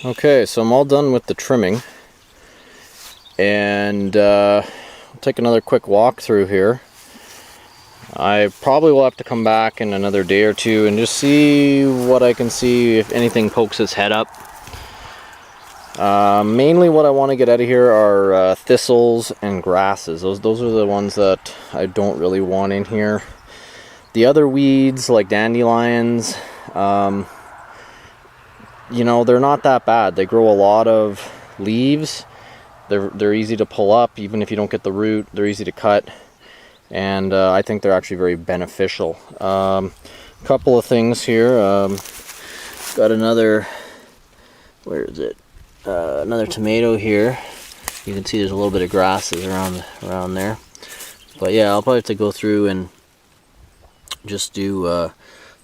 Okay, so I'm all done with the trimming, and I'll take another quick walk through here. I probably will have to come back in another day or two and just see what I can see, if anything pokes its head up. Mainly what I want to get out of here are thistles and grasses. Those are the ones that I don't really want in here. The other weeds like dandelions, you know, they're not that bad. They grow a lot of leaves. They're easy to pull up, even if you don't get the root. They're easy to cut, and I think they're actually very beneficial. Couple of things here. Got another, where is it? Another tomato here. You can see there's a little bit of grasses around there. But yeah, I'll probably have to go through and just do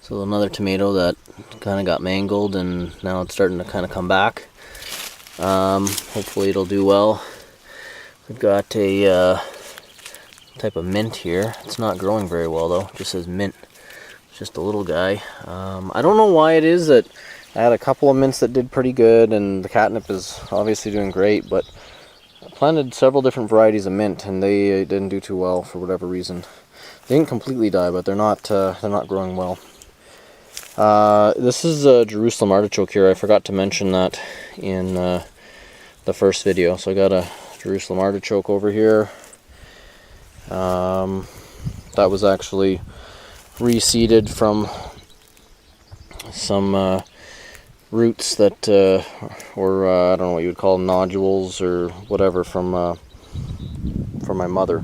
so another tomato that kind of got mangled, and now it's starting to kind of come back. Hopefully it'll do well. We've got a type of mint here. It's not growing very well though. It just says mint. It's just a little guy. I don't know why it is that I had a couple of mints that did pretty good, and the catnip is obviously doing great, but I planted several different varieties of mint and they didn't do too well for whatever reason. They didn't completely die, but they're not growing well. This is a Jerusalem artichoke here. I forgot to mention that in the first video. So I got a Jerusalem artichoke over here. That was actually reseeded from some roots that were I don't know what you would call them, nodules or whatever, from my mother.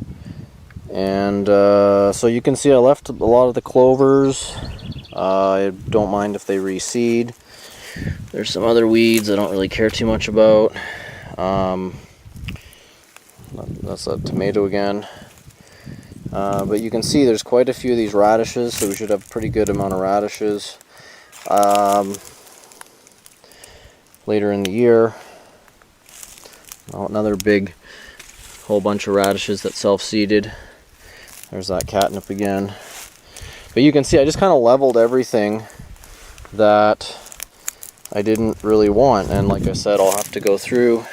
And so you can see I left a lot of the clovers. I don't mind if they reseed. There's some other weeds I don't really care too much about. That's a tomato again. But you can see there's quite a few of these radishes, so we should have a pretty good amount of radishes later in the year. Another big whole bunch of radishes that self-seeded. There's that catnip again. But you can see I just kind of leveled everything that I didn't really want, and like I said, I'll have to go through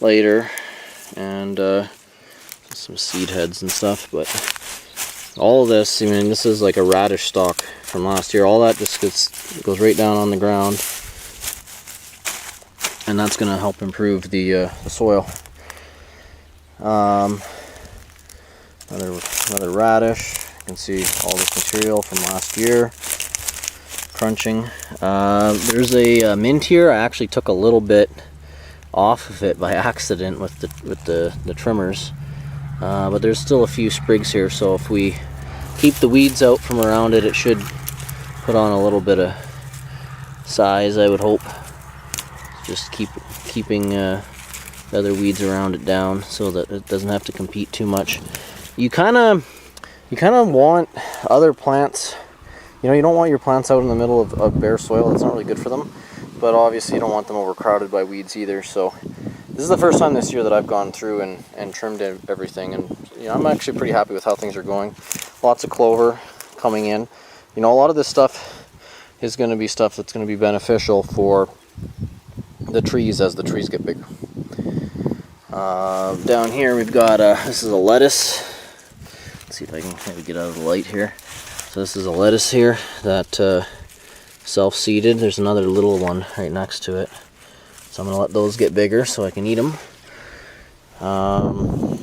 later and some seed heads and stuff. But all of this, I mean, this is like a radish stalk from last year. All that just goes right down on the ground, and that's going to help improve the soil. Another radish. You can see all this material from last year crunching. There's a mint here. I actually took a little bit off of it by accident with the trimmers, but there's still a few sprigs here, so if we keep the weeds out from around it, it should put on a little bit of size, I would hope. Just keeping the other weeds around it down so that it doesn't have to compete too much. You kind of want other plants, you know, you don't want your plants out in the middle of bare soil. That's not really good for them, but obviously you don't want them overcrowded by weeds either. So this is the first time this year that I've gone through and trimmed everything, and you know, I'm actually pretty happy with how things are going. Lots of clover coming in. You know, a lot of this stuff is going to be stuff that's going to be beneficial for the trees as the trees get bigger. Down here we've got this is a lettuce. Let's see if I can maybe get out of the light here. So this is a lettuce here that self-seeded. There's another little one right next to it. So I'm going to let those get bigger so I can eat them. I've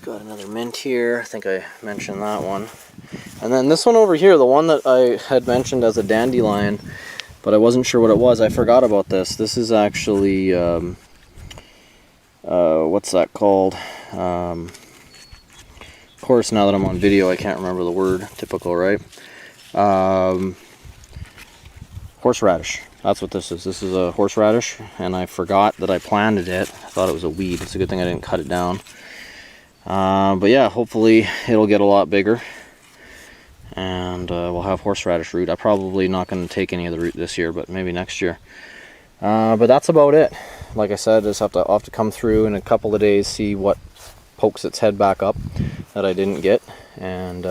got another mint here. I think I mentioned that one. And then this one over here, the one that I had mentioned as a dandelion, but I wasn't sure what it was. I forgot about this. This is actually, what's that called? Of course, now that I'm on video, I can't remember the word. Typical, right? Horseradish. That's what this is. This is a horseradish, and I forgot that I planted it. I thought it was a weed. It's a good thing I didn't cut it down. But yeah, hopefully it'll get a lot bigger, and we'll have horseradish root. I'm probably not going to take any of the root this year, but maybe next year. But that's about it. Like I said, I'll have to come through in a couple of days, see what pokes its head back up that I didn't get. And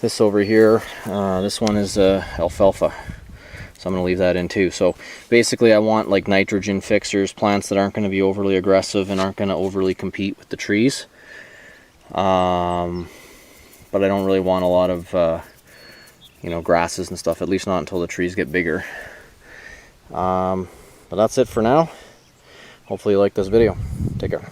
this over here, this one is alfalfa. So I'm going to leave that in too. So basically I want like nitrogen fixers, plants that aren't going to be overly aggressive and aren't going to overly compete with the trees. But I don't really want a lot of, you know, grasses and stuff, at least not until the trees get bigger. But that's it for now. Hopefully you like this video. Take care.